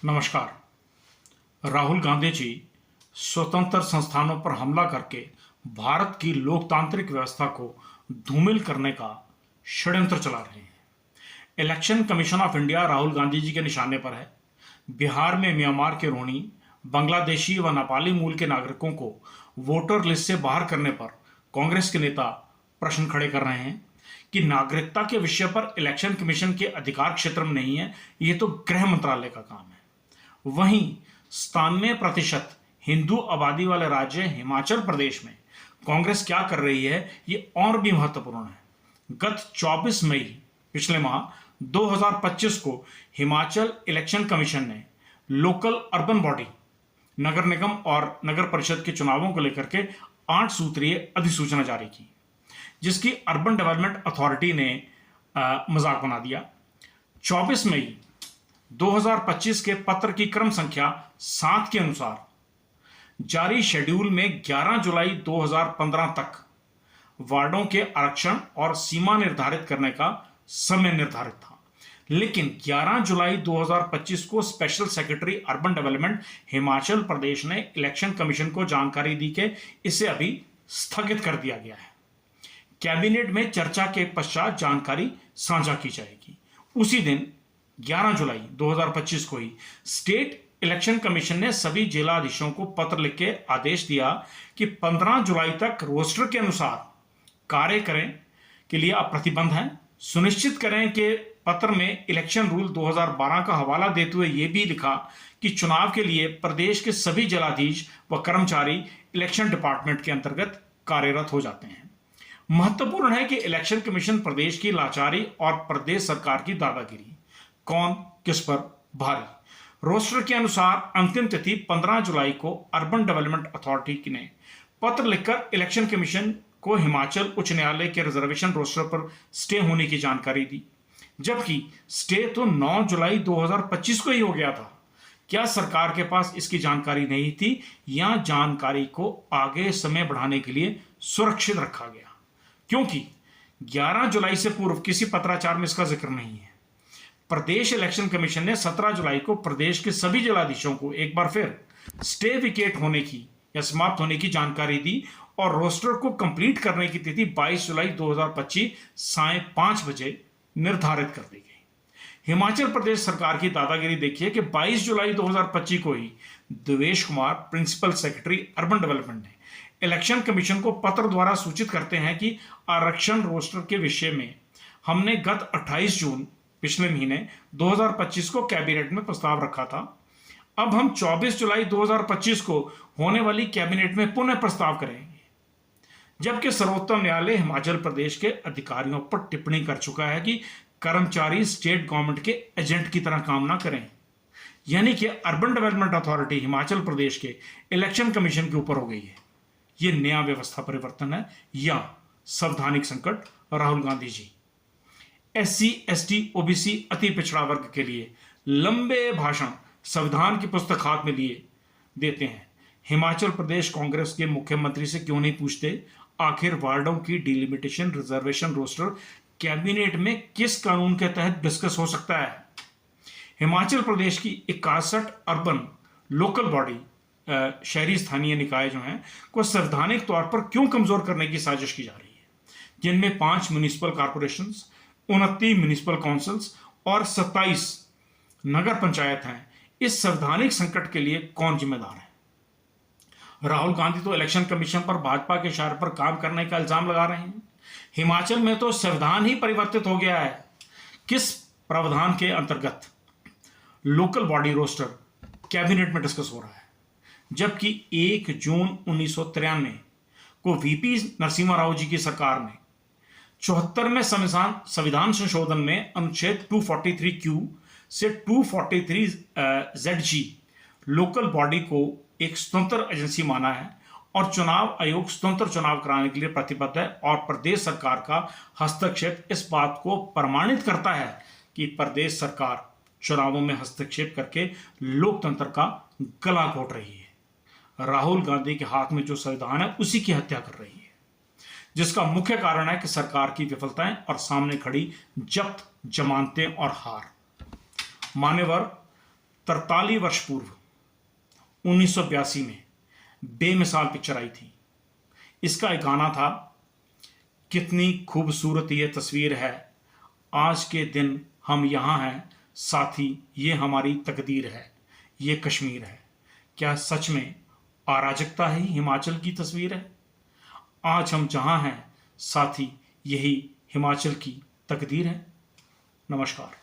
नमस्कार। राहुल गांधी जी स्वतंत्र संस्थानों पर हमला करके भारत की लोकतांत्रिक व्यवस्था को धूमिल करने का षड्यंत्र चला रहे हैं। Election Commission of India Rahul Gandhi ji के निशाने पर है। बिहार में म्यांमार के रोहिंग्या, बांग्लादेशी व नेपाली मूल के नागरिकों को वोटर लिस्ट से बाहर करने पर कांग्रेस के नेता प्रश्न खड़े कर रहे हैं कि नागरिकता के विषय पर इलेक्शन कमीशन के अधिकार क्षेत्र में नहीं है, ये तो गृह मंत्रालय का काम है। वहीं 97% हिंदू आबादी वाले राज्य हिमाचल प्रदेश में कांग्रेस क्या कर रही है, ये और भी महत्वपूर्ण है। गत 24 मई पिछले माह 2025 को हिमाचल इलेक्शन कमीशन ने लोकल अर्बन बॉडी नगर निगम और नगर परिषद के चुनावों को लेकर के 8 सूत्रीय अधिसूचना जारी की, जिसकी अर्बन डेवलपमेंट अथॉरिटी ने मजाक बना दिया। 24 मई 2025 के पत्र की क्रम संख्या 7 के अनुसार जारी शेड्यूल में 11 जुलाई 2015 तक वार्डों के आरक्षण और सीमा निर्धारित करने का समय निर्धारित था, लेकिन 11 जुलाई 2025 को special secretary urban development Himachal Pradesh ने इलेक्शन कमीशन को जानकारी दी कि इसे अभी स्थगित कर दिया गया है। कैबिनेट में चर्चा के पश्चात जानकारी साझा की जाएगी। उसी दिन 11 जुलाई 2025 को ही स्टेट इलेक्शन कमीशन ने सभी जिलाधीशों को पत्र लिख के आदेश दिया कि 15 जुलाई तक रोस्टर के अनुसार कार्य करें के लिए आप प्रतिबंध हैं। सुनिश्चित करें कि पत्र में इलेक्शन रूल 2012 का हवाला देते हुए यह भी लिखा कि चुनाव के लिए प्रदेश के सभी जिलाधीश व कर्मचारी इलेक्शन डिपार्टमेंट के अंतर्गत कार्यरत हो जाते हैं। महत्वपूर्ण है कि इलेक्शन कमीशन प्रदेश की लाचारी और प्रदेश सरकार की दादागिरी कौन किस पर भारी। रोस्टर के अनुसार अंतिम तिथि 15 जुलाई को अर्बन डेवलपमेंट अथॉरिटी ने पत्र लिखकर इलेक्शन कमीशन को हिमाचल उच्च न्यायालय के रिजर्वेशन रोस्टर पर स्टे होने की जानकारी दी, जबकि स्टे तो 9 जुलाई 2025 को ही हो गया था। क्या सरकार के पास इसकी जानकारी नहीं थी या जानकारी को आगे समय बढ़ाने के लिए सुरक्षित रखा गया? क्योंकि 11 जुलाई से पूर्व किसी पत्राचार में इसका जिक्र नहीं है। प्रदेश इलेक्शन कमीशन ने 17 जुलाई को प्रदेश के सभी जिलाधीशों को एक बार फिर स्टे विकेट होने की या समाप्त होने की जानकारी दी और रोस्टर को कंप्लीट करने की तिथि 22 जुलाई 2025 साय 5 बजे निर्धारित कर दी गई। हिमाचल प्रदेश सरकार की दादागिरी देखिए कि 22 जुलाई 2025 को ही Devesh Kumar, principal secretary urban development ने इलेक्शन कमीशन को पत्र द्वारा सूचित करते हैं कि आरक्षण रोस्टर के विषय में हमने गत 28 जून पिछले महीने 2025 को कैबिनेट में प्रस्ताव रखा था। अब हम 24 जुलाई 2025 को होने वाली कैबिनेट में पुनः प्रस्ताव करेंगे, जबकि सर्वोच्च न्यायालय हिमाचल प्रदेश के अधिकारियों पर टिप्पणी कर चुका है कि कर्मचारी स्टेट गवर्नमेंट के एजेंट की तरह काम ना करें। यानी कि urban development authority Himachal Pradesh के इलेक्शन कमीशन के ऊपर हो गई है। यह नया व्यवस्था परिवर्तन है या संवैधानिक संकट? राहुल गांधी जी SC, ST, OBC अति पिछड़ा वर्ग के लिए लंबे भाषण संविधान की पुस्तक हाथ में लिए देते हैं। हिमाचल प्रदेश कांग्रेस के मुख्यमंत्री से क्यों नहीं पूछते आखिर वार्डों की डिलिमिटेशन रिजर्वेशन रोस्टर कैबिनेट में किस कानून के तहत डिस्कस हो सकता है? हिमाचल प्रदेश की 61 अर्बन लोकल बॉडी शहरी स्थानीय निकाय जो हैं को संवैधानिक तौर पर क्यों कमजोर करने की साजिश की जा रही है, जिनमें 5 म्युनिसिपल कॉर्पोरेशंस, 29 म्युनिसिपल काउंसिल्स और 27 नगर पंचायत हैं। इस संवैधानिक संकट के लिए कौन जिम्मेदार है? राहुल गांधी तो इलेक्शन कमीशन पर भाजपा के इशारे पर काम करने का इल्जाम लगा रहे हैं। हिमाचल में तो संविधान ही परिवर्तित हो गया है। किस प्रावधान के अंतर्गत लोकल बॉडी रोस्टर कैबिनेट में डिस्कस हो रहा है, जबकि 1 जून 1993 को VP नरसिम्हा राव जी की सरकार ने 74वें संविधान संशोधन में अनुच्छेद 243Q से 243ZG लोकल बॉडी को एक स्वतंत्र एजेंसी माना है और चुनाव आयोग स्वतंत्र चुनाव कराने के लिए प्रतिबद्ध है। और प्रदेश सरकार का हस्तक्षेप इस बात को प्रमाणित करता है कि प्रदेश सरकार चुनावों में हस्तक्षेप करके लोकतंत्र का गला घोट रही है। राहुल गांधी के हाथ में जो संविधान है उसी की हत्या कर रही है, जिसका मुख्य कारण है कि सरकार की विफलताएं और सामने खड़ी जब्त जमानतें और हार। मान्यवर 43 वर्ष पूर्व 1982 में बेमिसाल पिक्चर आई थी। इसका एक गाना था, कितनी खूबसूरत ये तस्वीर है, आज के दिन हम यहाँ हैं, साथी ये हमारी तकदीर है, ये कश्मीर है। क्या सच में अराजकता ही हिमाचल की तस्वीर है? आज हम जहाँ हैं साथी, यही हिमाचल की तकदीर है। नमस्कार।